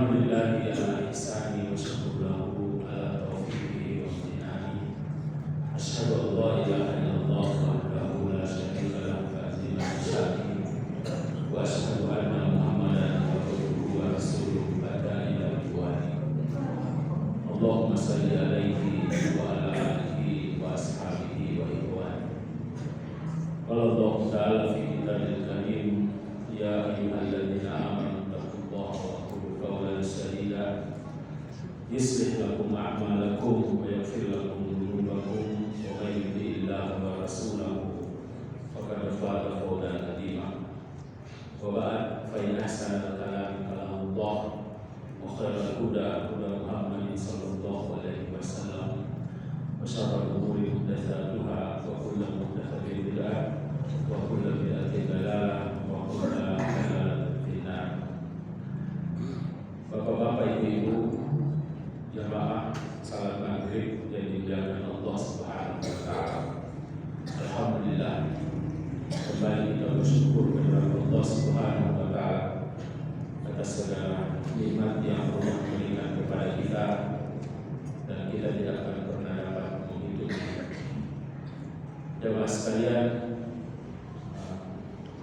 Alhamdulillahi ala ihsani wa syukurulahu ala taufiqi wa minani. Asyhadu an la ilaha illallah wahdahu la syarika lahu ta'ziman syar'i wa asyhadu anna Muhammadan abduhu wa rasuluhu bada ila ridwani. Allahumma salli alaihi wa ala alihi wa ashabihi wa ikhwani. Qala Allah ta'ala fi kitabil karim, ya ayyuhalladzina amanu yuslih lakum a'malakum wa yaghfir lakum dhunubakum wa may yuti'illaha wa rasulahu faqad faza fawzan 'azima. Wa ba'd, fa in ahsana al-kalam kalamullah wa khairal huda huda Muhammadin sallallahu alaihi wasallam wa syarrul umuri muhdatsatuha wa kullu muhdatsatin bid'ah wa kullu bid'atin dalalah wa kullu dalalatin finnar. Bapak-bapak, ibu-ibu, jamaah salat maghrib yang dimuliakan Allah Subhanahu wa Ta'ala. Alhamdulillah, kembali kita bersyukur kepada Allah Subhanahu wa Ta'ala atas segala nikmat yang Allah berikan kepada kita, dan kita tidak akan pernah dapat menghitungnya. Jamaah sekalian,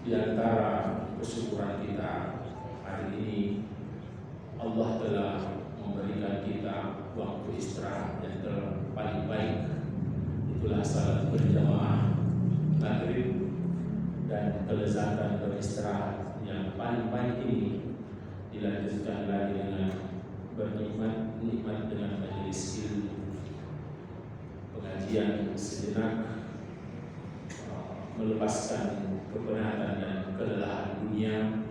di antara kesyukuran kita hari ini, Allah telah memberikan kita waktu istirahat yang paling baik. Itulah salat berjamaah maghrib, dan kelezatan beristirahat yang paling baik ini dilanjutkan lagi dengan bernikmat dengan majelis ilmu, pengajian sejenak, melepaskan kepenatan dan kelelahan dunia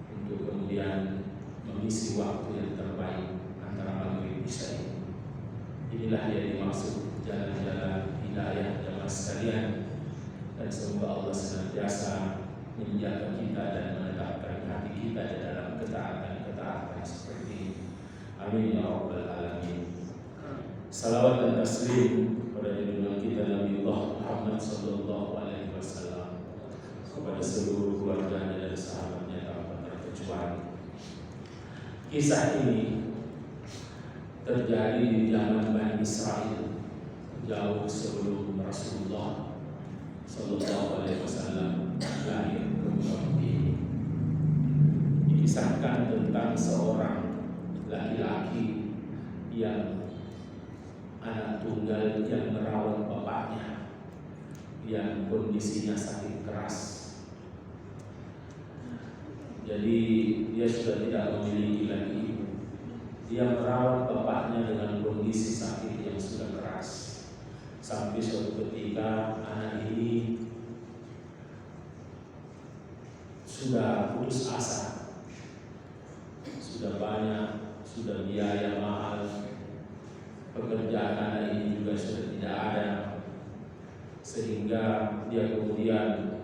untuk kemudian mengisi waktu yang terbaik antara maghrib isya ini. Inilah yang dimaksud jalan-jalan hidayah jamaah sekalian, dan semoga Allah senantiasa menjaga kita dan menetapkan hati kita di dalam ketaatan seperti ini. Amin ya rabbal alamin. Salawat dan taslim kepada junjungan kita Nabiullah Muhammad sallallahu alaihi wasallam, kepada seluruh keluarganya dan sahabatnya tanpa terkecuali. Kisah ini terjadi di zaman Bani Israel jauh sebelum Rasulullah Sallallahu Alaihi Wasallam lahir ke muka bumi ini. Dikisahkan tentang seorang laki-laki yang anak tunggal yang merawat bapaknya yang kondisinya sakit keras. Jadi dia sudah tidak memiliki lagi ibu. Dia merawat bapaknya dengan kondisi sakit yang sudah keras, sampai suatu ketika anak ini sudah putus asa, sudah banyak, sudah biaya mahal, pekerjaan anak ini juga sudah tidak ada, sehingga dia kemudian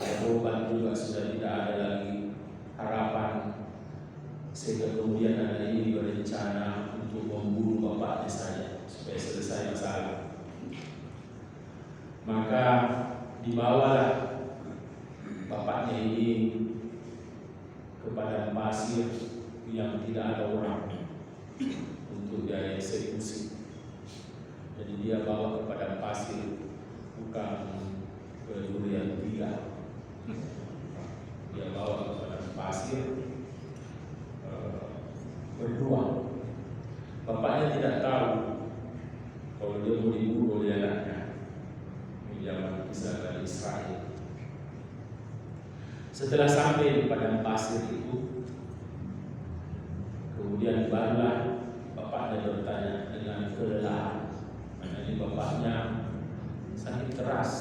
berobat juga sudah tidak ada lagi harapan, sehingga kemudian anak ini berencana untuk membunuh bapaknya saja supaya selesai masalah. Maka dibawalah bapaknya ini ke padang pasir yang tidak ada orang untuk dia eksekusi. Jadi dia bawa ke padang pasir, bukan ke durian tiga. Dia bawa ke padang pasir berdua. Bapaknya tidak tahu kalau dia mau dibunuh oleh anaknya. Ini zaman kisah Bani Israel. Setelah sampai di padang pasir itu, kemudian barulah bapaknya bertanya dengan kelelahan. Ini bapaknya sakit keras.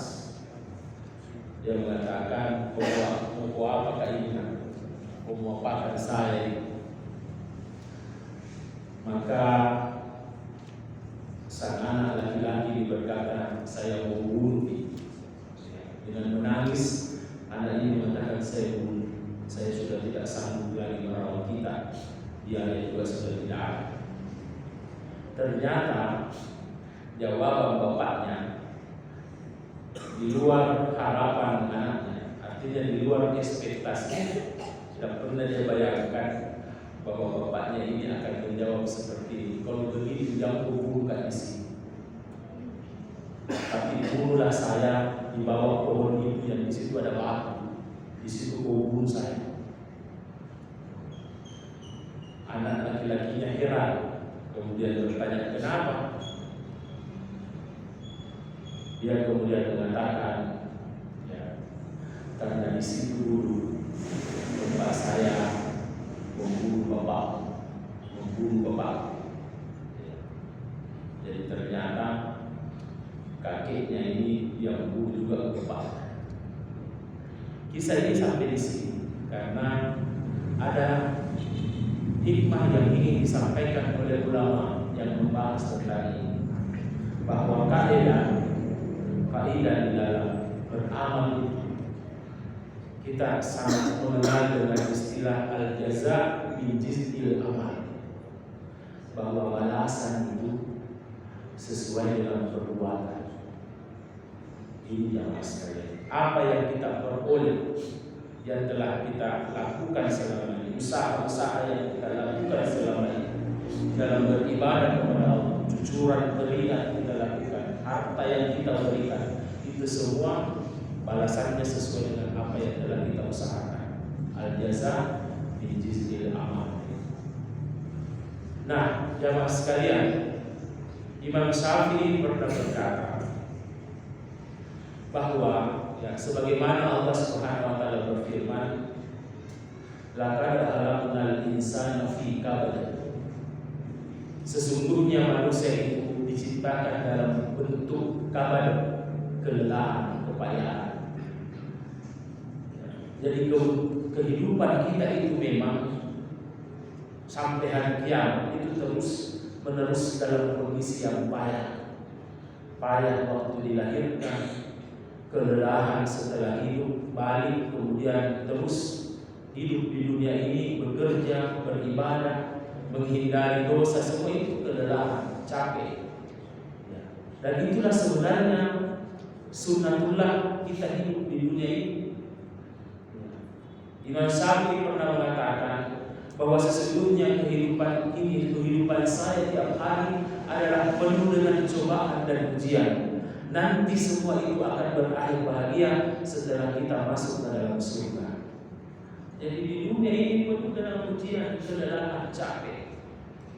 Dia mengatakan, mau apa ini? Mau apakan saya? Maka sang anak laki-laki berkata, saya mau bunuh. Dengan menangis, anak ini mengatakan, saya bunuh. Saya sudah tidak sanggup lagi merawat kita. Dia juga sudah tidak ada. Ternyata jawaban bapaknya di luar harapan anaknya, artinya di luar ekspektasinya. Tidak pernah dia bayangkan bahwa bapaknya ini akan menjawab seperti ini, kalau begitu jangan kuburkan di sini, tapi bunuhlah saya di bawah pohon itu yang di situ ada batu, di situ kubur saya. Anak laki-lakinya heran, kemudian bertanya kenapa. Dia kemudian mengatakan, ya, karena di situ dulu bapak saya membunuh bapak. Jadi ternyata kakeknya ini yang membunuh juga bapak. Kisah ini sampai di sini karena ada hikmah yang ingin disampaikan oleh ulama yang membahas tentang ini, bahwa kaidah di dalam beramal itu kita sangat mengenal dengan istilah al-jaza min jinsil amal, bahwa balasan itu sesuai dengan perbuatan. Ini yang sekalian, apa yang kita peroleh, yang telah kita lakukan selama ini, usaha-usaha yang kita lakukan selama ini dalam beribadah kepada Allah, jujuran beriman kita lakukan, harta yang kita berikan, itu semua balasannya sesuai dengan apa yang telah kita usahakan. Al-jaza min jinsil amal. Nah, jamaah sekalian, Imam Syafi'i pernah berkata bahwa ya, sebagaimana Allah Subhanahu wa taala berfirman, laqad khalaqnal insana fi kabad. Sesungguhnya manusia itu diciptakan dalam bentuk kabad, kelelahan, kepayahan. Jadi kehidupan kita itu memang sampai hari kiamat itu terus menerus dalam kondisi yang payah. Payah waktu dilahirkan, kelelahan setelah hidup, balik, kemudian terus hidup di dunia ini, bekerja, beribadah, menghindari dosa, semua itu kelelahan, capek. Ya. Dan itulah sebenarnya sunnatullah kita hidup di dunia ini. Ya. Imam Syafi'i pernah mengatakan bahwa sesungguhnya kehidupan ini, kehidupan saya tiap hari adalah penuh dengan cobaan dan ujian. Nanti semua itu akan berakhir bahagia setelah kita masuk ke dalam surga. Jadi di dunia ini penuh dengan ujian, kelelahan, capek.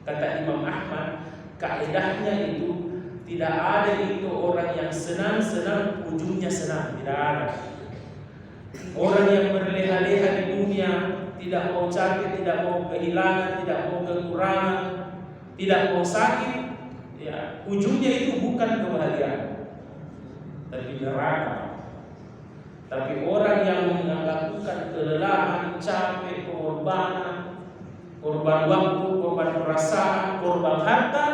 Kata Imam Ahmad, kaidahnya itu tidak ada itu orang yang senang-senang ujungnya senang, tidak ada. Orang yang berleha-leha di dunia, tidak mau capek, tidak mau kehilangan, tidak mau kekurangan, tidak mau sakit, ya ujungnya itu bukan kebahagiaan, tapi neraka. Tapi orang yang melakukan kelelahan, capek, pengorbanan, korban waktu, korban perasaan, korban harta,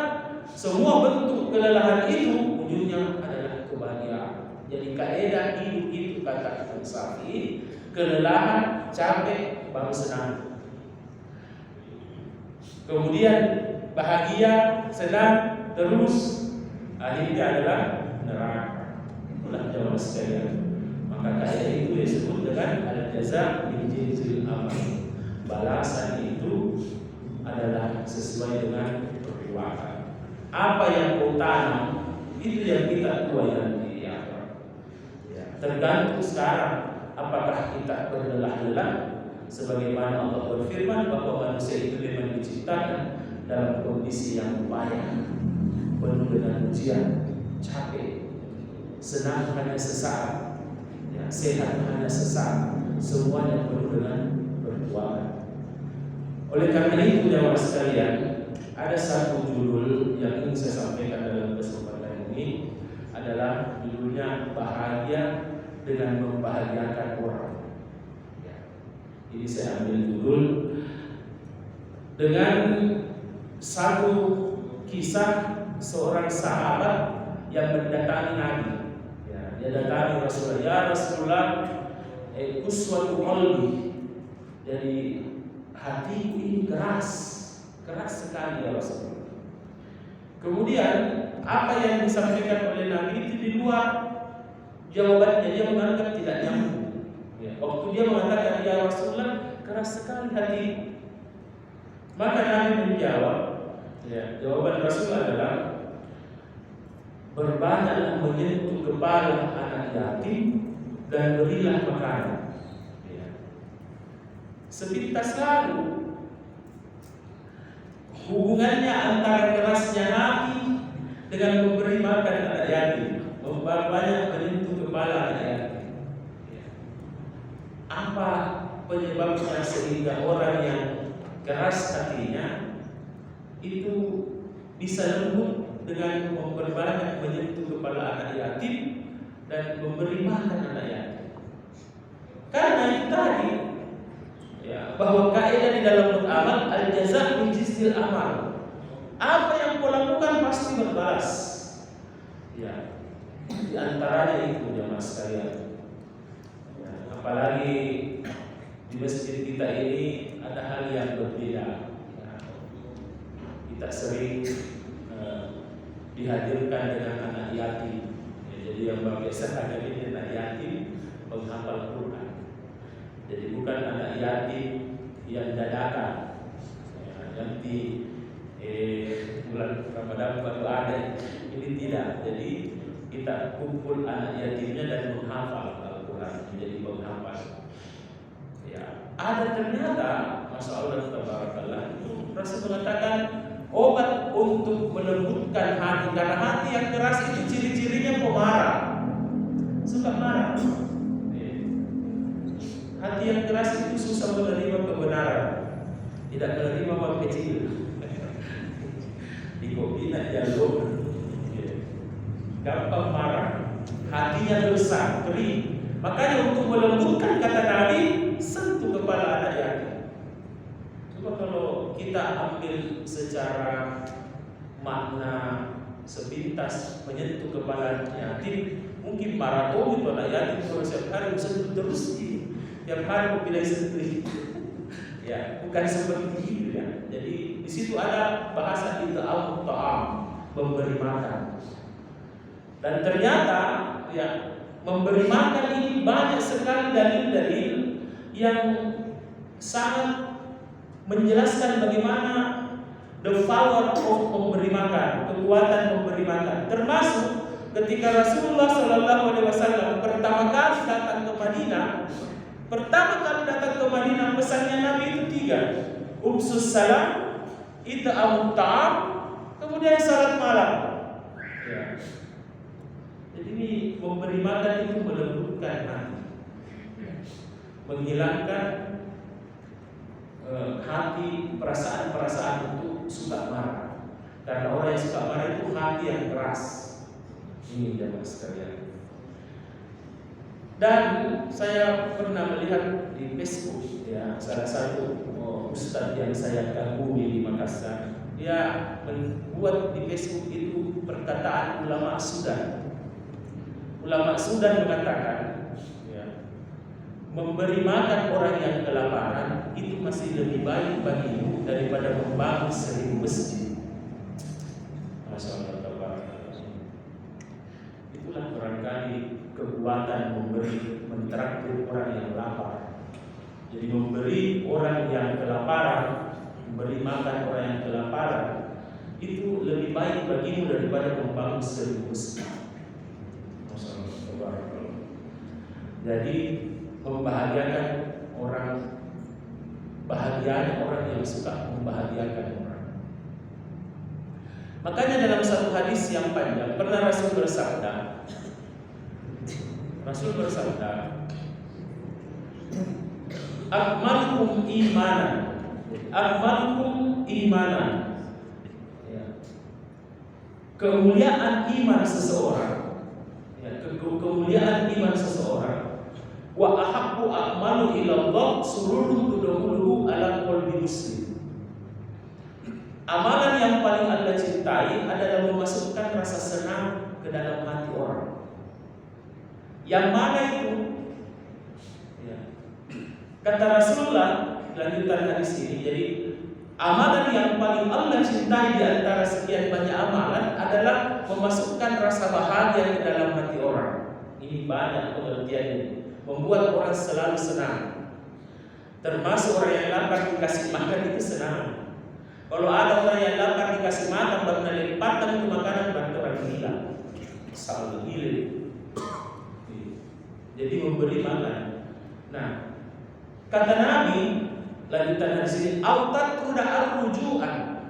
semua bentuk kelelahan itu ujungnya adalah kebahagiaan. Jadi kaidah hidup itu kata Imam Syafi'i, kelelahan, capek, baru senang. Kemudian bahagia, senang, terus akhirnya adalah neraka. Itulah jamaah sekalian. Maka kaidah itu disebut dengan al-jaza min jinsil amal. Balasan itu adalah sesuai dengan perbuatan. Apa yang kau tanam, itu yang kita tuai nanti di akhirat. Ya, tergantung sekarang apakah kita berlelah-lelah, sebagaimana Allah berfirman bahwa manusia itu memang diciptakan dalam kondisi yang payah, penuh dengan ujian, capek, senang hanya sesaat, ya, sehat hanya sesaat, semuanya penuh dengan perjuangan. Oleh karena itu jamaah sekalian, ada satu judul yang ingin saya sampaikan dalam kesempatan ini, adalah judulnya bahagia dengan membahagiakan orang. Ya. Ini saya ambil judul dengan satu kisah seorang sahabat yang mendatangi Nabi. Ya, dia datangi Rasulullah, ya Rasulullah, uswatu qalbi. Jadi hatiku ini keras sekali ya Rasulullah. Kemudian apa yang disampaikan oleh Nabi itu di luar jawabannya, dia menganggap tidak nyambung. Ya, waktu dia mengatakan ya Rasulullah, keras sekali hatiku. Maka Nabi menjawab, jawaban Rasul adalah berbanyaklah menyentuh kepala anak yatim dan berilah makanan. Sepintas lalu hubungannya antara kerasnya Nabi dengan memberi makan anak yatim, banyak menyentuh kepala anak yatim. Apa penyebabnya sehingga orang yang keras hatinya itu bisa lembut dengan memperbanyak menyentuh kepala anak yatim dan memberi makan anak yatim? Karena itu tadi, bahwa kaidah di dalam beramal al-jaza' min jinsil amal. Apa yang kau lakukan pasti berbalas. Di antaranya itu jemaah sekalian. Apalagi di masjid kita ini ada hal yang berbeda. Kita sering dihadirkan dengan anak yatim. Jadi yang biasa ada ini anak yatim penghafal Quran. Jadi bukan anak yatim yang dadakan. Nanti bulan Ramadan baru ada. Ini tidak. Jadi kita kumpul anak yatimnya dan menghafal Al-Quran menjadi penghafal. Ada ternyata, Masya Allah tabarakallah, Rasul mengatakan obat untuk melembutkan hati, karena hati yang keras itu ciri-cirinya pemarah, suka marah. Hati yang keras itu susah menerima kebenaran, tidak menerima uang kecil. Di kopi nak jalur, gampang marah, hatinya besar, kering. Makanya untuk melembutkan kata Nabi, sentuh kepala anak yatim. Coba kalau kita ambil secara makna sepintas menyentuh kepala yatim, mungkin maraton itu anak yatim kalau setiap hari sentuh terus. Tiap hari mau pilih sentuh. Bukan seperti itu ya. Jadi di situ ada bahasa ita'am ta'am, memberi makan. Dan ternyata memberi makan ini banyak sekali dalil-dalil yang sangat menjelaskan bagaimana the power of memberi makan, kekuatan memberi makan. Termasuk ketika Rasulullah SAW pertama kali datang ke Madinah. Pesannya Nabi itu 3. Ubsus salam, ita'amut ta'am, kemudian salat malam. Jadi ini memberi makan itu melembutkan hati, menghilangkan hati perasaan-perasaan untuk suka marah. Karena orang yang suka marah itu hati yang keras. Ini jemaah sekalian. Dan saya pernah melihat di Facebook salah satu ustadz yang saya kagumi di Makassar, dia membuat di Facebook itu perkataan ulama Sudan. Ulama Sudan mengatakan, memberi makan orang yang kelaparan itu masih lebih baik bagimu daripada membangun 1000 masjid. Masya Allah. Itulah barangkali kekuatan memberi, mentraktir orang yang lapar. Jadi memberi orang yang kelaparan, memberi makan orang yang kelaparan itu lebih baik bagimu daripada membangun 1000 masjid. Jadi membahagiakan orang, bahagianya orang yang suka membahagiakan orang. Makanya dalam satu hadis yang panjang pernah Rasul bersabda, akmalukum imanan, kemuliaan iman seseorang, wa ahabbu a'malu ilallah sururun tudkhuluhu ala qalbi muslim. Amalan yang paling Allah cintai adalah memasukkan rasa senang ke dalam hati orang. Yang mana itu? Kata Rasulullah lanjutan hadis ini, jadi amalan yang paling Allah cintai di antara sekian banyak amalan adalah memasukkan rasa bahagia ke dalam hati orang. Ini banyak pengertiannya, membuat orang selalu senang. Termasuk orang yang lapar dikasih makan itu senang. Kalau ada orang yang lapar dikasih makan baru dilempatkan itu makanan berarti orang gila. Salah gila. Jadi memberi makan. Nah, kata Nabi lanjutan dari sini, autat ruda'al rujuan,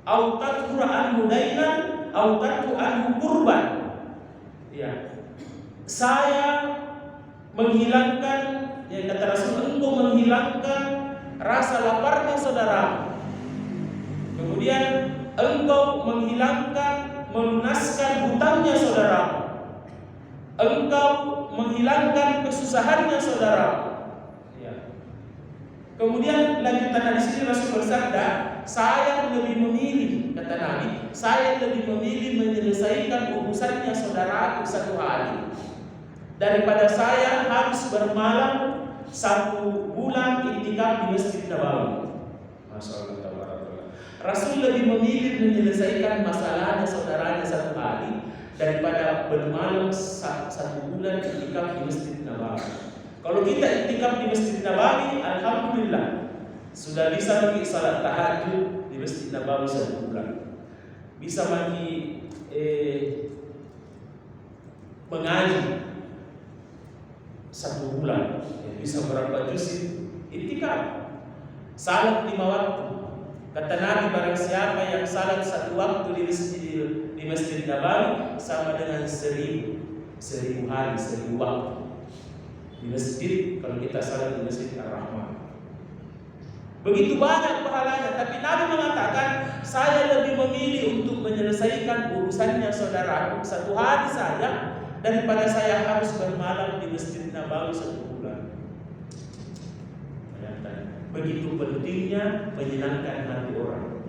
autat ruda'al mudainan, autat ruda'al kurban. Ya, saya menghilangkan, ya kata Rasul, engkau menghilangkan rasa laparnya saudara. Kemudian engkau menghilangkan, melunaskan hutangnya saudara. Engkau menghilangkan kesusahannya saudara. Ya. Kemudian lanjutan di sini Rasul bersabda, saya lebih memilih, kata Nabi, saya lebih memilih menyelesaikan urusannya saudara satu hari daripada saya harus bermalam 1 bulan iktikaf di Masjid Nabawi. Masyaallah. Rasul lebih memilih menyelesaikan masalahnya saudaranya 1 hari daripada bermalam 1 bulan iktikaf di Masjid Nabawi. Kalau kita iktikaf di Masjid Nabawi, alhamdulillah sudah bisa pergi salat tahajud di Masjid Nabawi 1 bulan. Bisa pergi mengaji 1 bulan, bisa berapa juz iktikaf. Salat 5 waktu. Kata Nabi, barang siapa yang salat 1 waktu di Masjid Nabawi sama dengan 1000 hari, 1000 waktu di masjid. Kalau kita salat di Masjid Ar-Rahman, begitu banyak pahalanya. Tapi Nabi mengatakan, saya lebih memilih untuk menyelesaikan urusannya saudara 1 hari saja daripada saya harus bermalam di Masjid Nabawi 1 bulan. Begitu pentingnya menyenangkan hati orang.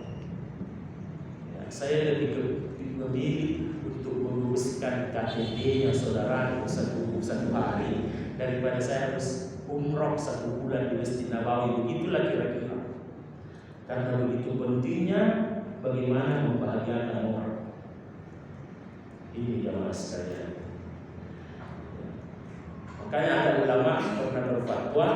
Ya, saya lebih memilih untuk menguruskan KTP-nya saudara satu hari daripada saya harus umroh 1 bulan di Masjid Nabawi. Begitulah kira-kira. Karena begitu pentingnya bagaimana membahagiakan orang. Ini jamaah sekalian. Makanya ada ulama pernah berfatwa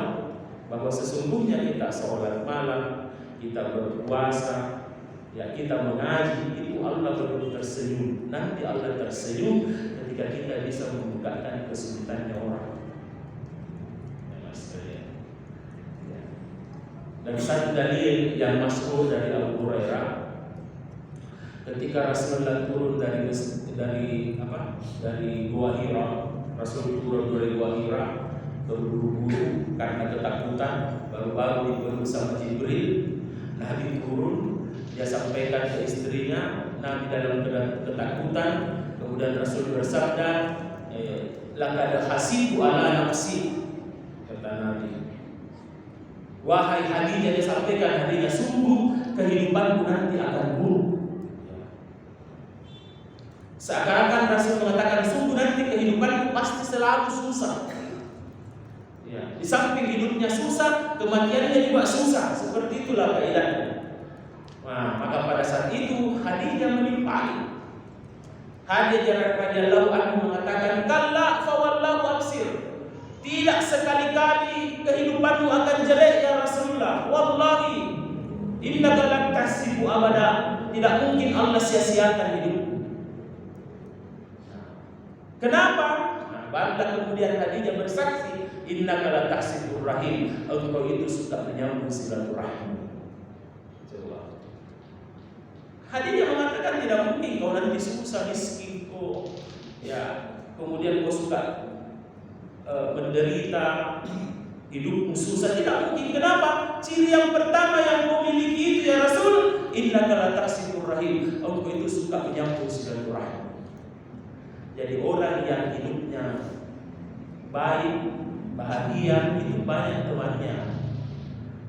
bahwa sesungguhnya kita sholat malam, kita berpuasa, ya kita mengaji, itu Allah baru tersenyum. Nanti Allah tersenyum ketika kita bisa membukakan kesulitannya orang. Ya. Dan satu dalil yang masyhur dari Abu Hurairah, ketika Rasulullah turun dari Gua Hira, Rasul turun dari Gua Hira terburu-buru karena ketakutan, baru-baru diberi sama Jibril. Nabi turun, dia sampaikan ke istrinya, Nabi dalam ketakutan. Kemudian Rasul bersabda, laqad hasibu ala nafsi, kata Nabi, wahai Khadijah, dia sampaikan hadinya, sungguh kehidupanku nanti akan buruk. Seakan-akan Rasul mengatakan, sungguh nanti kehidupanku pasti selalu susah. Ya, di samping hidupnya susah, kematiannya juga susah. Seperti itulah kaidahnya. Nah, maka pada saat itu Khadijah menimpali. Khadijah radhiyallahu anha mengatakan, "Kalla fa wallahu absir." Tidak sekali-kali kehidupanmu akan jelek ya Rasulullah. Wallahi innaka lam tasibu abada. Tidak mungkin Allah sia-siakan hidupmu. Kenapa? Nah, baru kemudian Khadijah bersaksi, innaka la tahsibur rahim, engkau itu suka menyambung silaturahim. Coba. Khadijah mengatakan tidak mungkin kau nanti susah miskin kok. Ya, kemudian kau suka menderita, hidupmu susah, tidak mungkin. Kenapa? Ciri yang pertama yang kau miliki itu ya Rasul, innaka la tahsibur rahim, engkau itu suka menyambung silaturahim. Jadi orang yang hidupnya baik, bahagia, itu banyak temannya.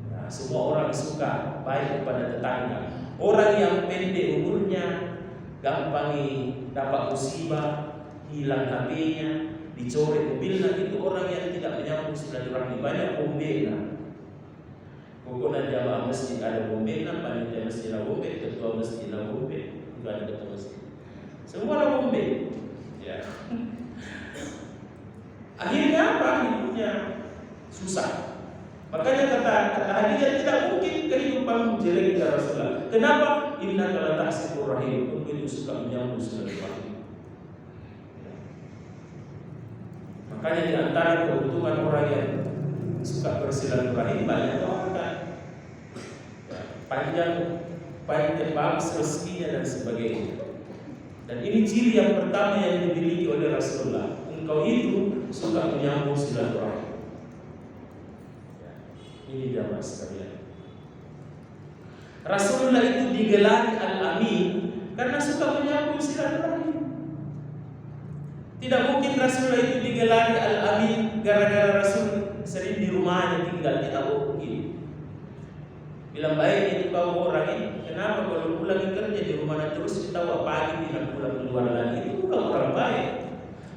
Nah, semua orang suka baik kepada tetangga. Orang yang pendek umurnya, gampang dapat musibah, hilang HP-nya, dicoret mobilnya, itu orang yang tidak menyambung silaturahmi. Banyak bombena. Pokoknya jamaah masjid ada bombena, panitia masjid ada bombe, ketua masjid ada bombe, itu ada ketua masjid. Semua ada bombe. Ya. Akhirnya apa? Hidupnya susah. Makanya kata Khadijah, tidak mungkin kehidupanmu jelek ya Rasulullah. Kenapa? Innaka la tahsibur rahim. Engkau itu suka menyambung silaturahim. Makanya di antara keuntungan orang yang suka bersilaturahim banyak orang kan, panjang bagus rezekinya dan sebagainya. Dan ini ciri yang pertama yang dimiliki oleh Rasulullah. Engkau itu suka menyambung silaturahim. Ini jamaah sekalian. Rasulullah itu digelari Al-Amin karena suka menyambung silaturahim. Tidak mungkin Rasulullah itu digelari Al-Amin gara-gara Rasul sering di rumahnya tinggal. Tidak mungkin. Bilang baik itu kau orang ini. Kenapa kalau pulang kerja di rumah terus kita pagi tidak pulang keluar lagi? Itu bukan orang baik.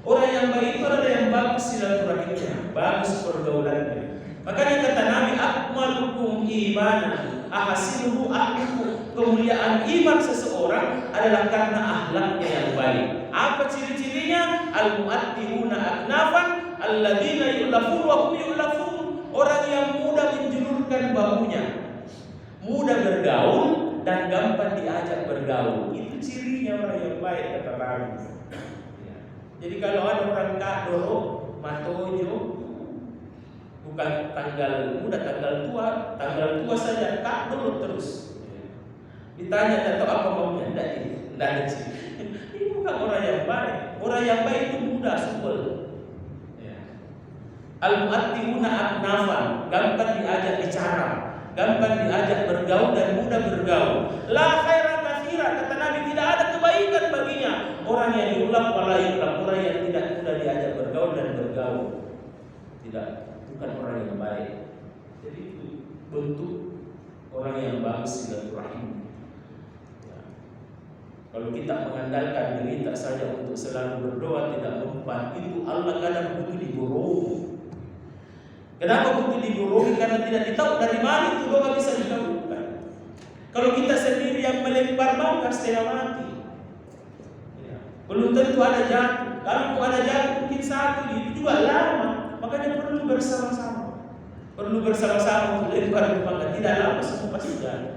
Orang yang baik itu adalah yang bagus silaturahimnya, bagus pergaulannya. Makanya kata Nabi, akmalukum imanan ahasinuhu akhlaquhu. Kemuliaan iman seseorang adalah karena akhlaknya yang baik. Apa ciri-cirinya? Al-mu'addihuna aknafan alladzina yu'lafun wa hum yu'lafun. Orang yang mudah menjulurkan bahunya, mudah bergaul dan gampang diajak bergaul. Itu cirinya orang yang baik kata Nabi. Jadi kalau ada orang kadoro, matojo, bukan tanggal muda, tanggal tua saja kak dulu terus. Ditanya atau apa maunya, tidak sih. Ini bukan orang yang baik. Orang yang baik itu mudah, supel. Al-mu'attibuna aknafan, gampang diajak bicara, gampang diajak bergaul dan mudah bergaul. La khaira katsira, kata Nabi, tidak ada kebaikan baginya orang yang diulang wala yulam, orang yang tidak mudah diajak bergaul dan bergaul. Tidak. Bukan orang yang baik. Jadi itu bentuk orang yang bagus silaturahim. Ya. Kalau kita mengandalkan diri tak saja untuk selalu berdoa tidak mempan, itu Allah kadang butuh diborong. Kenapa butuh diborong? Karena tidak tahu dari mana itu doa bisa dikabulkan. Kalau kita sendiri yang melempar bangka setengah mati, ya. Belum tentu ada jatuh. Kalau ada jatuh mungkin satu, itu juga lama. Makanya perlu bersama-sama. Perlu bersama-sama untuk lempar bangka. Tidak lama semua pasti jadi.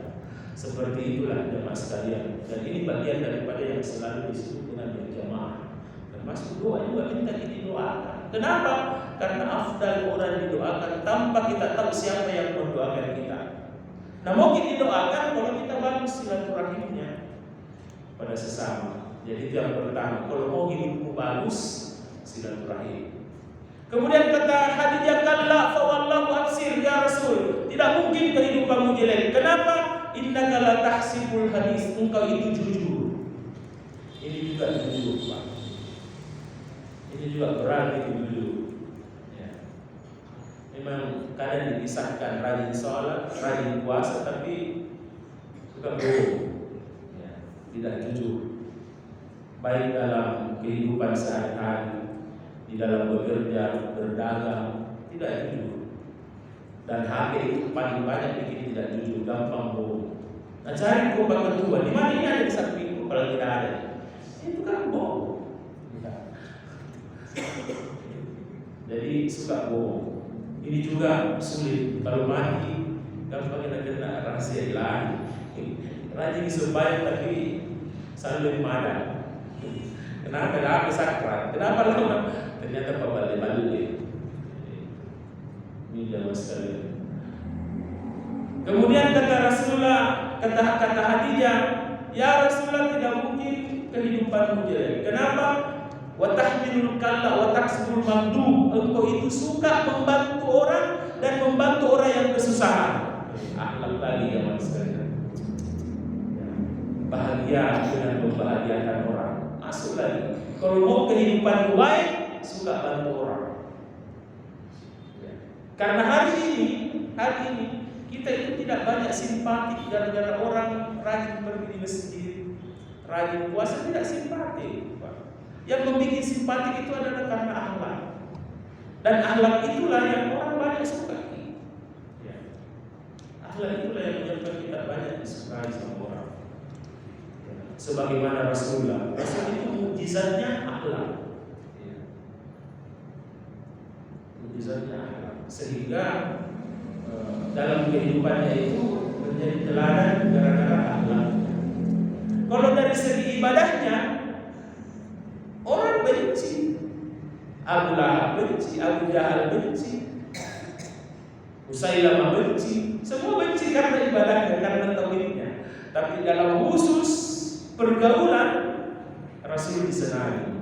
Seperti itulah jemaah sekalian. Dan ini bagian daripada yang selalu disebut dengan berjamaah. Termasuk doa juga minta didoakan. Kenapa? Karena afdal orang didoakan tanpa kita tahu siapa yang mendoakan kita. Nah mungkin didoakan kalau kita bagus silaturahimnya pada sesama. Jadi itu yang pertama. Kalau mau hidupmu bagus, silaturahim. Kemudian kata Khadijah, kalla fa wallahu absir ya Rasul. Tidak mungkin kehidupanmu jelek. Kenapa? Innaka la tahsibul hadis. Engkau itu jujur. Ini juga jujur, Pak. Ini juga berarti jujur. Ya. Memang kadang dipisahkan rajin sholat, rajin puasa, tapi suka bohong. Ya. Tidak jujur. Baik dalam kehidupan sehari-hari, di dalam bekerja, berdagang, tidak jujur. Dan hati itu paling banyak bikin tidak jujur, gampang bohong. Nah cari korban kedua, di mana ini ada di sampingku kalau tidak ada. Itu kan bohong. Jadi suka bohong. Ini juga sulit. Kalau mati, gampang kena rahasia ilahi. Rajin supaya tapi selalu padam. Kenapa? Kenapa sakral? Kenapa lama? Ternyata pabalik-balik. Ini jamaah sekalian. Kemudian kata Rasulullah, kata Khadijah, ya Rasulullah tidak mungkin kehidupanmu jelek. Kenapa? Wa tahmilul kalla wa taksibul mamdu. Engkau itu suka membantu orang dan membantu orang yang kesusahan. Akhlak lagi jamaah sekalian. Bahagia dengan membahagiakan orang. Masuk lagi. Kalau mau kehidupan baik, suka bantu orang. Karena hari ini kita itu tidak banyak simpatik gara-gara orang rajin pergi di masjid, rajin puasa, tidak simpatik. Yang membuat simpatik itu adalah karena akhlak. Dan akhlak itulah yang orang banyak suka. Akhlak itulah yang menyebabkan kita banyak disukai sama orang. Sebagaimana Rasulullah itu mukjizatnya akhlak. Mukjizatnya akhlak. Sehingga dalam kehidupannya itu menjadi teladan gara-gara akhlak. Kalau dari segi ibadahnya, orang benci, Abu Lahab benci, Abu Jahal benci, Musailamah benci, semua benci karena ibadahnya, karena tauhidnya. Tapi dalam khusus pergaulan, Rasul disenangi.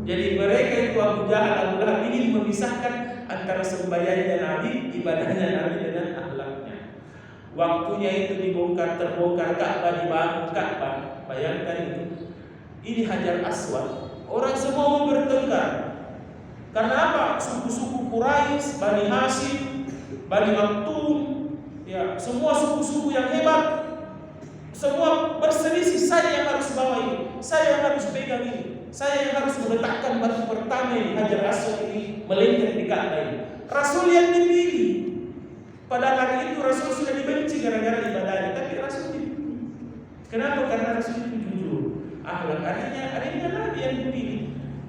Jadi mereka itu Abu Jahal, Abu Lahab ingin memisahkan antara sembahyangnya Nabi, ibadahnya Nabi dengan akhlaknya. Waktunya itu terbongkar Ka'bah, dibangun Ka'bah. Bayangkan itu. Ini Hajar Aswad. Orang semua mau bertengkar. Karena apa? Suku-suku Quraisy, Bani Hashim, Bani Maktum, ya, semua suku-suku yang hebat, semua berselisih. Saya yang harus bawa ini, saya yang harus pegang ini, saya yang harus meletakkan batu pertama ini, Hajar Aswad ini, melengket di Ka'bah ini. Rasul yang dipilih. Pada hari itu Rasul sudah dibenci gara-gara ibadahnya, tapi Rasul dipilih. Kenapa? Karena Rasul itu jujur. Akhlak adanya Nabi yang dipilih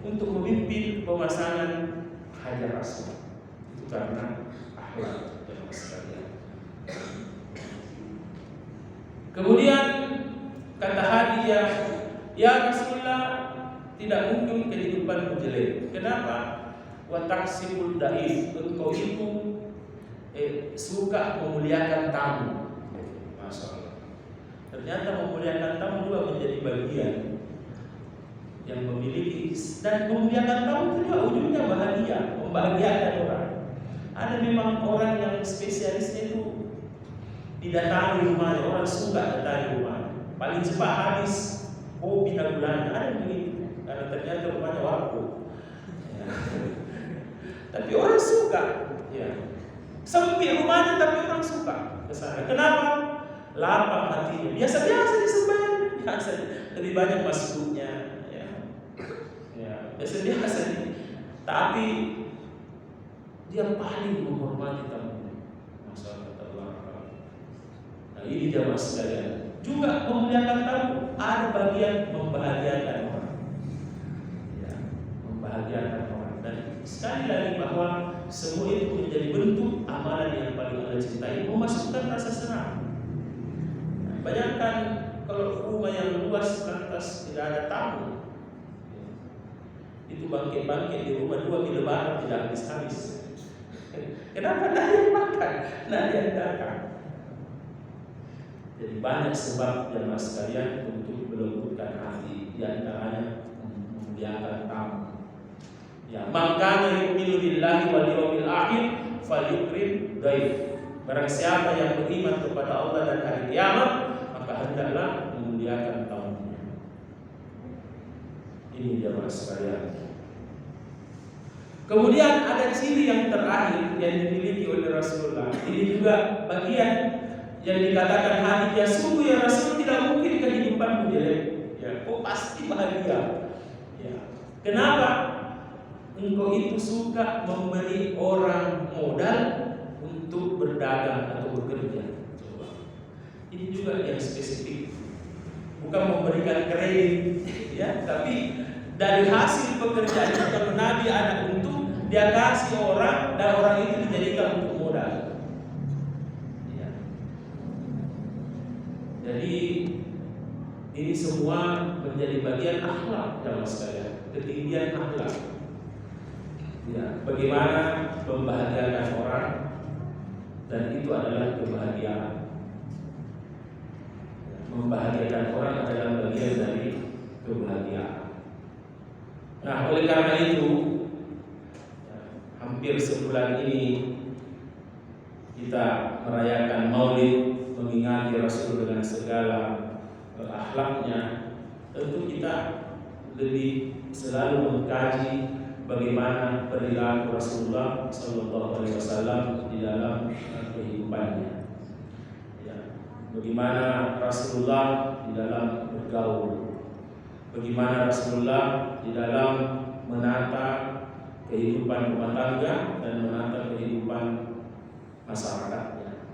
untuk memimpin pemasangan Hajar Aswad. Itu karena akhlak dan sekalian. Kemudian kata Hadijah, ya Rasulullah, tidak mungkin kehidupanmu jelek. Kenapa? Wa taksibul daif, engkau itu suka memuliakan tamu. Masya Allah. Ternyata memuliakan tamu juga menjadi bagian yang memiliki, dan memuliakan tamu itu juga ujungnya bahagia, membahagiakan orang. Ada memang orang yang spesialisnya itu didatangi rumahnya, orang suka datangi rumahnya. Paling cepat habis kopi dan gulanya, ada yang begitu. Karena ternyata rumahnya warung. Ya. Tapi orang suka, ya. Sempit rumahnya tapi orang suka ke sana. Kenapa? Lapang hatinya. Biasa-biasa disembahyang, biasa. Lebih banyak masuknya, ya. Ya, biasa-biasa. Tapi dia paling menghormati tamunya. Masyaallah. Nah, ini jamaah sekalian. Juga memuliakan tamu, ada bagian membahagiakan orang. Ya, membahagiakan orang. Dan sekali lagi bahwa semua itu menjadi bentuk amalan yang paling Allah cintai, memasukkan rasa senang. Nah, bayangkan kalau rumah yang luas lantas tidak ada tamu, itu bangkit-bangkit di rumah 2 minggu lebaran tidak habis-habis. Kenapa? Tidak ada yang makan, tidak ada yang datang. Jadi banyak sebab jemaah sekalian untuk melembutkan hati, di antaranya memuliakan tamu. Ya, maka yu'minu billahi wal yawmil akhir falyukrim dhaif. Barang siapa yang beriman kepada Allah dan hari kiamat, maka hendaklah memuliakan tamunya. Ini jemaah sekalian. Kemudian ada ciri yang terakhir yang dimiliki oleh Rasulullah. Ini juga bagian yang dikatakan Hadijah, sungguh ya Rasul, tidak mungkin kehidupanmu jelek. Ya, kok pasti bahagia. Ya. Kenapa? Engkau itu suka memberi orang modal untuk berdagang atau bekerja. Coba. Ini juga yang spesifik. Bukan memberikan kredit, ya, tapi dari hasil pekerjaan kalau Nabi ada untung, dia kasih orang dan orang itu dijadikan untuk modal. Ya. Jadi ini semua menjadi bagian akhlak dalam sekalian, ketinggian akhlak. Ya, bagaimana membahagiakan orang, dan itu adalah kebahagiaan. Membahagiakan orang adalah bagian dari kebahagiaan. Nah, oleh karena itu, hampir sebulan ini kita merayakan Maulid, mengingati Rasul dengan segala akhlaknya. Tentu kita lebih selalu mengkaji bagaimana perilaku Rasulullah Sallallahu Alaihi Wasallam di dalam kehidupannya. Ya, bagaimana Rasulullah di dalam bergaul, bagaimana Rasulullah di dalam menata kehidupan rumah tangga dan menata kehidupan masyarakatnya.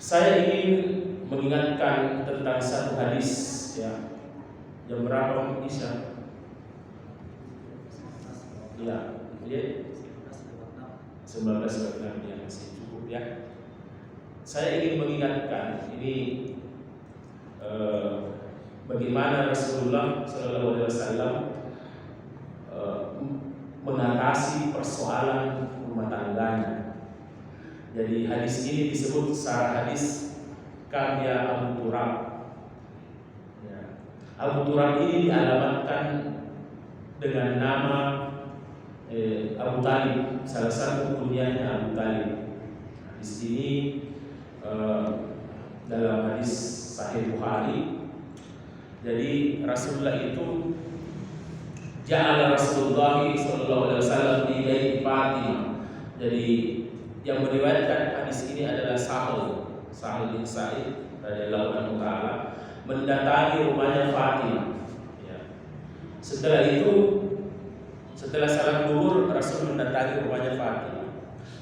Saya ingin mengingatkan tentang satu hadis, ya. Jam berapa Isya? Ya, 11.56 19 yang masih cukup ya. Saya ingin mengingatkan ini bagaimana Rasulullah SAW mengatasi persoalan rumah tangganya. Jadi hadis ini disebut secara hadis Kamya Abu Turab. Ya. Abu Turab ini dialamatkan dengan nama Abu Talib, salah satu kunyahnya Abu Talib. Di sini dalam hadis Sahih Bukhari, jadi Rasulullah itu ja'ala Rasulullah sallallahu alaihi wasallam di baiti Fatimah. Jadi yang meriwayatkan hadis ini adalah Sahal bin Sa'id radhiyallahu anhu taala mendatangi rumahnya Fatimah. Ya. Setelah salat zuhur, Rasul mendatangi rumahnya Fatimah.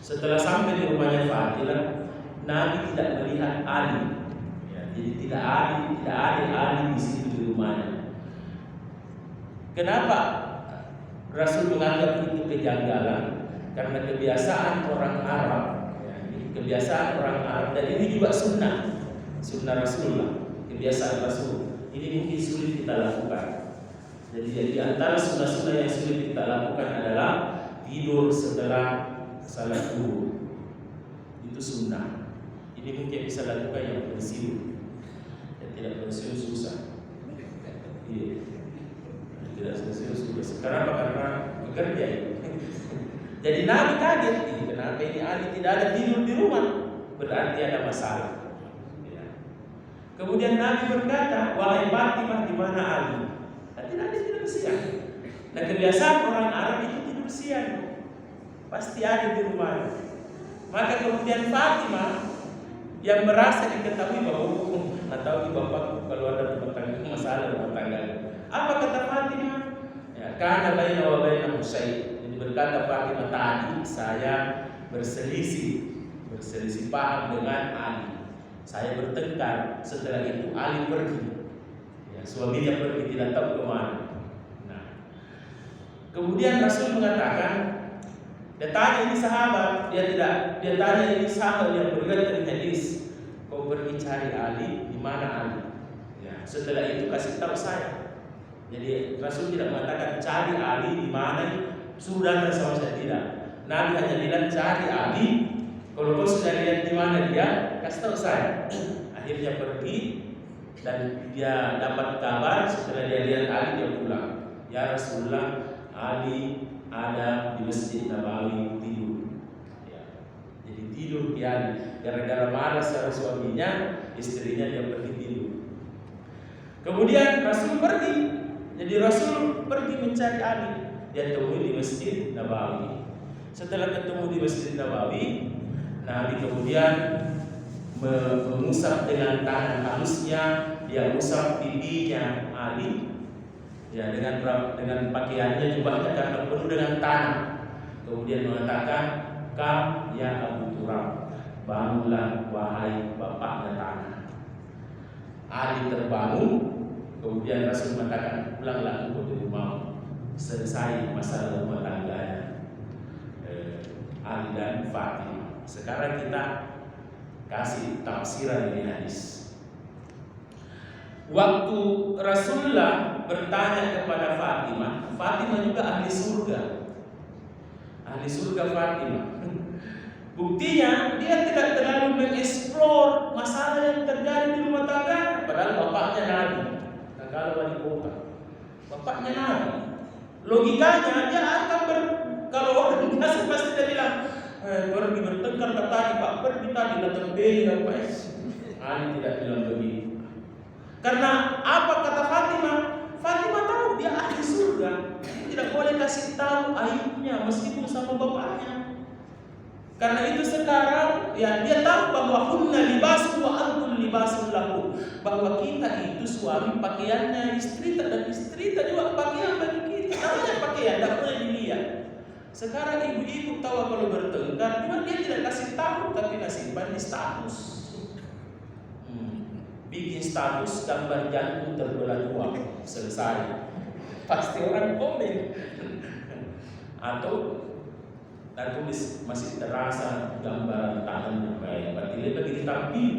Setelah sampai di rumahnya Fatimah, Nabi tidak melihat Ali. Ya, jadi tidak ada Ali di situ di rumahnya. Kenapa Rasul menganggap itu kejanggalan? Karena kebiasaan orang Arab, ya, kebiasaan orang Arab, dan ini juga sunnah Rasulullah, kebiasaan Rasul. Ini mungkin sulit kita lakukan. Jadi antara sunnah-sunnah yang sulit kita lakukan adalah tidur setelah salat zuhur. Itu sunnah. Ini mungkin bisa lakukan yang pensiun. Yang tidak pensiun susah. Iya. Tidak pensiun susah. Kenapa? Karena bekerja. Jadi Nabi kaget, kenapa ini Ali tidak ada tidur di rumah? Berarti ada masalah. Ya. Kemudian Nabi berkata, wahai Fatimah, di mana Ali? Tidak tidur siang. Nah, kebiasaan orang Arab itu tidur siang, pasti ada di rumah. Maka kemudian Fatimah yang merasa diketahui bahwa atau di bapak kalau ada rumah tangga masalah rumah tangga. Apa kata Fatimah? Ya, karena baina wa baina Husain. Jadi berkata Fatimah, tadi saya berselisih paham dengan Ali. Saya bertengkar. Setelah itu Ali pergi. Suaminya pergi tidak tahu kemana. Nah, kemudian Rasul mengatakan, dia tanya ini sahabat, dia tanya ini sahabat yang beriwayat dari hadis, kau pergi cari Ali, di mana Ali? Ya, setelah itu kasih tahu saya. Jadi Rasul tidak mengatakan cari Ali di mana, sudah datang sama saya, tidak. Nabi hanya bilang cari Ali, kalau kau sudah lihat di mana dia, kasih tahu saya. Akhirnya pergi. Dan dia dapat kabar setelah dia lihat Ali, dia pulang. Ya Rasulullah, Ali ada di Masjid Nabawi tidur. Ya. Jadi tidur di Ali. Gara-gara marah sama suaminya, istrinya dia pergi tidur. Kemudian Rasul pergi. Jadi Rasul pergi mencari Ali. Dia temui di Masjid Nabawi. Setelah ketemu di Masjid Nabawi, Nabi kemudian mengusap dengan tangan halusnya, dia usap pipinya Ali, ya dengan pakaiannya jubahnya karena penuh dengan tanah. Kemudian mengatakan, kam ya Abu Turab, bangunlah wahai bapaknya tanah. Ali terbangun. Kemudian Rasul mengatakan, pulanglah engkau di rumah, selesai masalah rumah tangganya Ali dan Fatimah. Sekarang kita kasih tafsiran ini hadis. Waktu Rasulullah bertanya kepada Fatimah, Fatimah juga ahli surga. Ahli surga Fatimah. Buktinya dia tidak terlalu mengeksplor masalah yang terjadi di rumah tangga. Padahal bapaknya Nabi, kalau wali kota, bapaknya Nabi. Logikanya dia akan kalau orang biasa pasti dia bilang, pergi bertengkar tadi Pak, pergi tadi datang beli apa Ali tidak bilang begitu. Karena apa kata Fatimah? Fatimah tahu dia ahli surga, tidak boleh kasih tahu aibnya meskipun sama bapaknya. Karena itu sekarang ya dia tahu bahwa hunna libasun wa antum libasun lahu, bahwa kita itu suami pakaiannya istri dan istri juga pakaian bagi kita. Namanya pakaian tidak boleh dilihat. Sekarang ibu-ibu tahu kalau bertengkar, cuma dia tidak kasih tahu tapi kasih di status. Bikin status gambar jantung terbelah dua, selesai. Pasti orang komen. Atau dan tulis masih terasa gambaran tangannya baik, berarti lebih ditampil.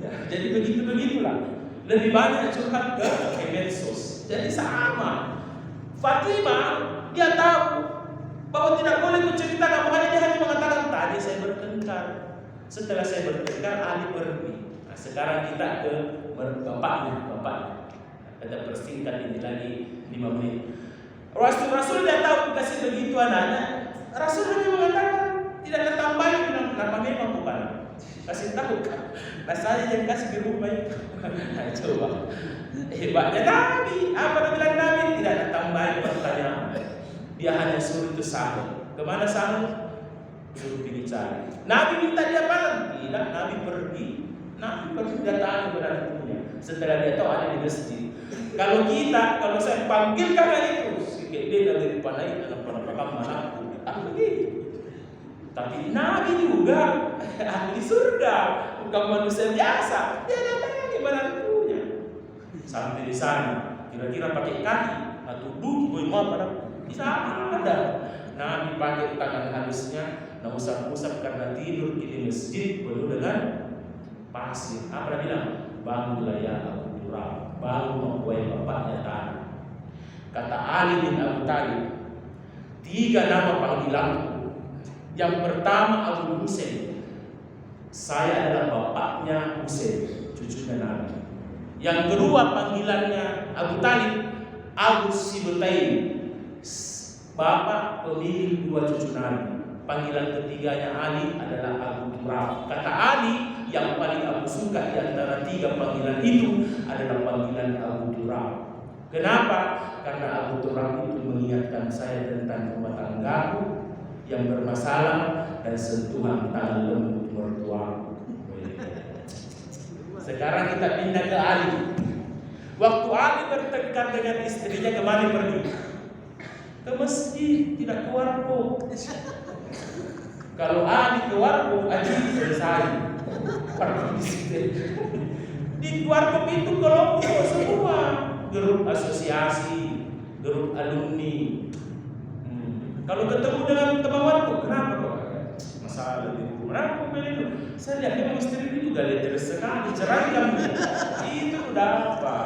Ya, jadi begitulah. Lebih banyak curhat ke medsos. Jadi sama. Fatimah dia tahu bahwa tidak boleh menceritakan, makanya dia hanya mengatakan tadi saya bertengkar. Setelah saya bertengkar, Ali pergi. Nah, sekarang kita ke bapaknya. Kita persingkat ini lagi 5 menit. Rasul dia tahu kasih begitu anaknya. Rasul hanya mengatakan tidak ada tambahan, bilang kenapa memang bukan. Kasih tahu kan. Nah saya yang kasih di rumah itu. Nah, coba. Hebatnya Nabi. Apa yang bilang Nabi? Tidak ada tambahan pertanyaan. Dia hanya suruh itu sahur. Kemana sahur? Suruh pergi cari. Nabi minta dia apa? Tidak. Nabi pergi datang berarti. Setelah dia tahu ada di masjid. Kalau saya panggil karena itu, dia dari panai dalam perangkap manapun. Begitu. Tapi Nabi juga ahli surga, bukan manusia biasa. Dia datang lagi menantunya. Sampai di sana, kira-kira pakai kaki atau duduk, bisa ada. Nabi pakai tangan halusnya, usap-usap karena tidur di masjid penuh dengan pasir. Apa dia bilang? Bangunlah ya Abu Turab, bangun membuai bapaknya tanah. Kata Ali bin Abi Thalib, 3 nama panggilanku. Yang pertama Abu Husain, saya adalah bapaknya Husain, cucunya Nabi. Yang kedua panggilannya Abu Thalib, Abu Sibtain, bapak pemilik 2 cucu Nabi. Panggilan ketiganya Ali adalah Abu Turab. Kata Ali, yang paling aku suka di antara 3 panggilan itu adalah panggilan Abu Turab. Kenapa? Karena Abu Turab itu mengingatkan saya tentang rumah tanggaku yang bermasalah dan sentuhan tangan lembut mertuaku. Sekarang kita pindah ke Ali. Waktu Ali bertengkar dengan istrinya, kemana pergi? Ke masjid, tidak ke warung. Kalau Ali ke warung, Ali selesai. Di warung itu kelompok semua, grup asosiasi, grup alumni. Kalau ketemu dengan teman warung, kenapa kok? Masalah di rumah, kenapa? Saya lihat memang istri itu juga letter sekali, ceraikan. Itu udah apa?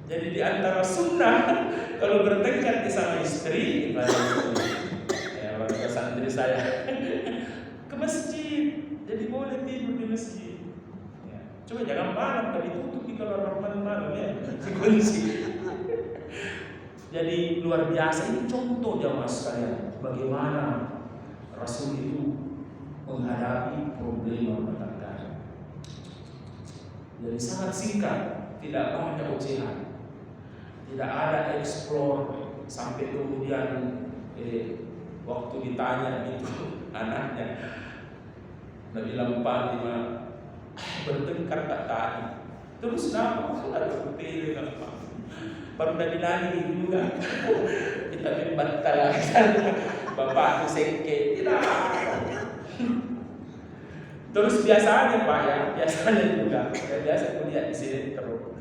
Jadi di antara sunnah, kalau bertengkar sama istri, ya warga santri saya ke masjid, jadi boleh tidur di masjid. Ya. Coba jangan malam, kalau ditutup kalau Rahman malam ya, dikunci. Jadi luar biasa, ini contoh jamaah sekalian bagaimana Rasul itu menghadapi problem rumah tangga. Jadi sangat singkat, tidak banyak ocehan, tidak ada explore sampai kemudian waktu ditanya itu anaknya Nabi Fatimah bertengkar tak tadi, terus nama sudah terpilih apa? Baru Nabi nangis juga kita membantal bapak itu sengke tidak. Terus biasanya Pak ya, biasanya juga biasa kuliah di sini terus.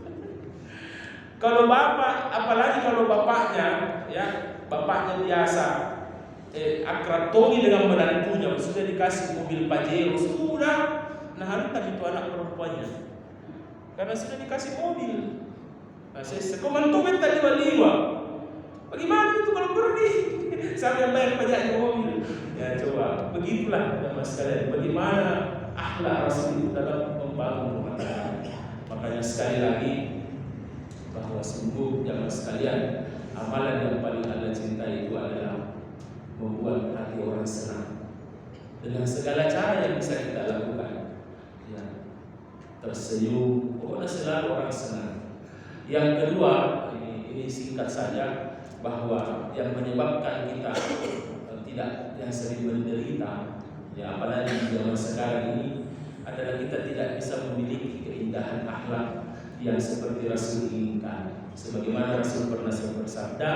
Kalau bapak, apalagi kalau bapaknya ya, bapaknya biasa akrab toni dengan menantunya, sudah dikasih mobil Pajero, sudah nah hantar itu anak perempuannya karena sudah dikasih mobil. Nah, saya komentar tadi waliwa. Bagaimana itu kalau pergi sampai bayar pajak mobil? Ya coba, begitulah jamaah sekalian. Bagaimana akhlak Rasul itu dalam membangun rumah tangga. Makanya sekali lagi bahwa sungguh jamaah sekalian, amalan yang paling Allah cintai itu adalah membuat hati orang senang dengan segala cara yang bisa kita lakukan. Ya, tersenyum, pokoknya selalu orang senang. Yang kedua, ini singkat saja, bahwa yang menyebabkan kita tidak yang sering menderita, ya apalagi di zaman sekarang ini, adalah kita tidak bisa memiliki keindahan akhlak yang seperti Rasul inginkan. Sebagaimana Rasul pernah bersabda,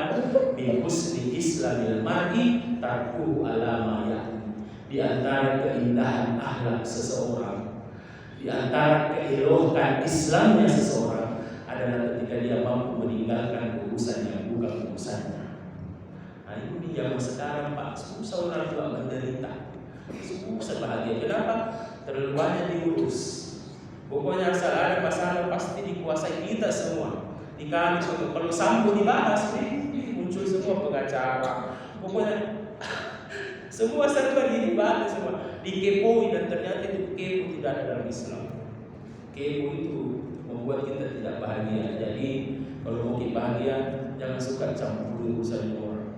"Min husni islamil mar'i tarkuhu ala ma ya'ni." Di antara keindahan akhlak seseorang, di antara keelokan Islamnya seseorang adalah ketika dia mampu meninggalkan urusan yang bukan urusannya. Nah, ini zaman sekarang Pak, susah orang tua menderita, susah bahagia. Kenapa? Terlalu banyak diurus. Pokoknya asal ada masalah pasti dikuasai kita semua. Di kami kalau sambo dibahas, muncul semua pengacara. Pokoknya semua serba dibahas semua, dikepoi, dan ternyata itu kepo tidak ada dalam Islam. Kepo itu membuat kita tidak bahagia. Jadi kalau mau kita bahagia, jangan suka campur urusan orang.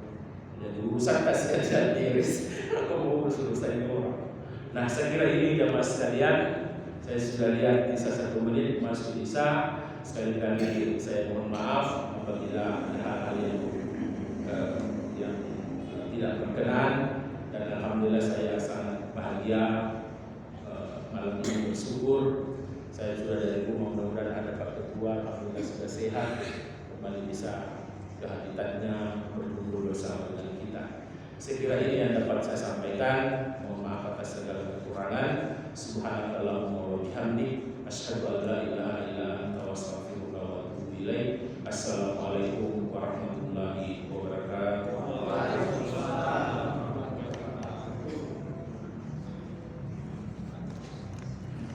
Jadi urusan kasihan beres, aku mau urusan orang. Nah, saya kira ini jamaah sekalian, saya sudah lihat kisah 1 menit masuk Isya. Sekali lagi saya mohon maaf apabila ada hal-hal yang tidak berkenan, dan alhamdulillah saya sangat bahagia malam ini, bersyukur saya sudah dari rumah. Mudah-mudahan ada Pak Ketua, alhamdulillah sudah sehat, kembali bisa ke habitatnya berkumpul bersama dengan kita. Saya kira ini yang dapat saya sampaikan. Mohon maaf atas segala kekurangan. Subhanallahumma wa bihamdik, asyhadu an la ilaha illa anta, astaghfiruka wa atubu ilaik. Assalamualaikum warahmatullahi wabarakatuh.